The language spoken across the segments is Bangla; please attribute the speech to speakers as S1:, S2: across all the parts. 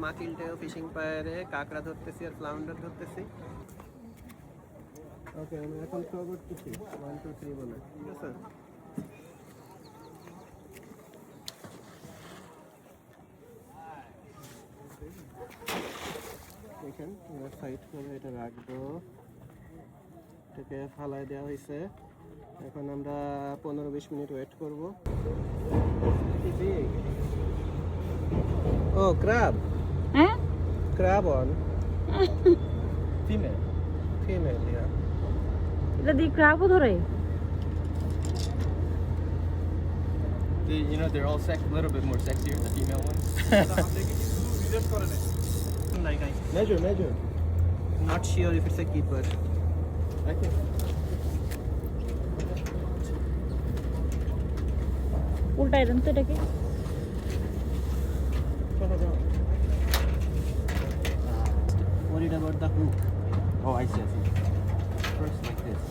S1: মাকিলটেও ফিশিং পায়ারে কাঁকড়া ধরতেছি আর ফ্লাউন্ডার ধরতেছি। ওকে, আমি এখন শো করতেছি 1 2 3 বলে, ঠিক আছে? দেখেন আমরা সাইড করে এটা রাখবো, এটাকে ফালায় দেওয়া হয়েছে। এখন আমরা 15-20 মিনিট ওয়েট করবো। ও ক্র্যাব,
S2: হ্যাঁ
S1: crab on
S3: Female.
S1: female, yeah.
S2: এটা দিয়ে ক্র্যাবও ধরে?
S3: You know, they're all a little bit more sexier, the female ones.
S1: Like measure. Not sure if it's a keeper.
S3: I can.
S2: উল্টাই দেন তো এটাকে।
S1: Worried about the hook.
S3: Oh, I see. First, like this.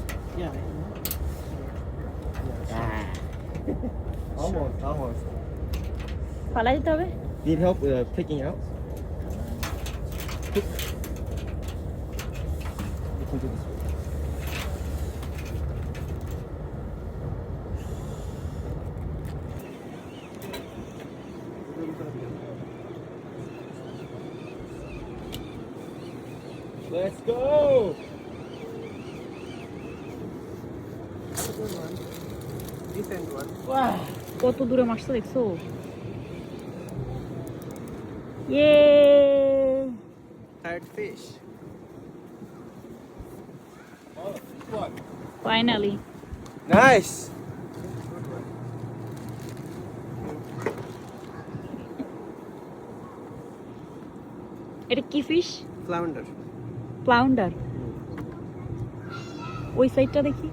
S1: Yeah.
S3: Almost.
S2: ফালাই দিতে হবে।
S3: Need help picking out? You can do this. Let's go!
S1: Good one. Decent one.
S2: কত দূরে মাছটা দেখছো? ইয়ে
S1: Third fish.
S2: Finally
S3: Nice!
S1: Good one.
S2: এটা কি ফিশ?
S1: Flounder.
S2: ফ্লাউন্ডার। ওই সাইডটা দেখি।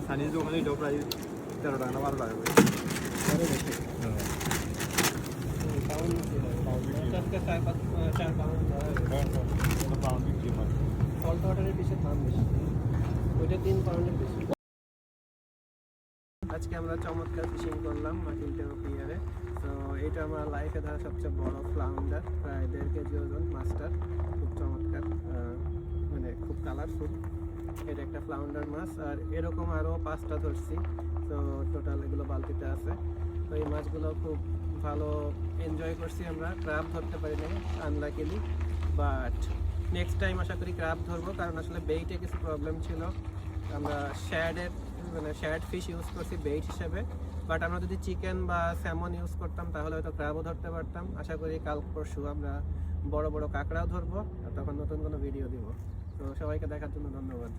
S3: সানির দোকানে এটাও প্রায় 13 টাকা না 12 টাকা করে।
S1: আরো বেশি। Pound বেশি হয়। আজকে 4 pound
S3: পাউন্ড বিক্রি হয়।
S1: সল্ট ওয়াটারের পিসের দাম বেশি, ওইটা 3 পাউন্ডের বেশি। আজকে আমরা চমৎকার ফিশিং করলাম মাকিলটেও পিয়ারে। তো এটা আমার লাইফে ধরা সবচেয়ে বড় ফ্লাউন্ডার, প্রায় 1.5 কেজি ওজন মাছটার। খুব চমৎকার, মানে খুব কালারফুল। এটা একটা ফ্লাউন্ডার মাছ, আর এরকম আরও 5টা ধরছি। তো টোটাল এগুলো বালতিতে আছে। তো এই মাছগুলো খুব ভালো এনজয় করছি আমরা। ক্র্যাব ধরতে পারি নাই আনলাকিলি, বাট নেক্সট টাইম আশা করি ক্র্যাব ধরবো, কারণ আসলে বেইটে কিছু প্রবলেম ছিল। আমরা শ্যাড ফিশ ইউজ করছি বেইট হিসেবে, বাট আমরা যদি চিকেন বা স্যামন ইউজ করতাম তাহলে হয়তো ক্র্যাবও ধরতে পারতাম। আশা করি কাল পরশু আমরা বড় বড় কাঁকড়াও ধরবো, আর তখন নতুন কোনো ভিডিও দিব। তো সবাইকে দেখার জন্য ধন্যবাদ।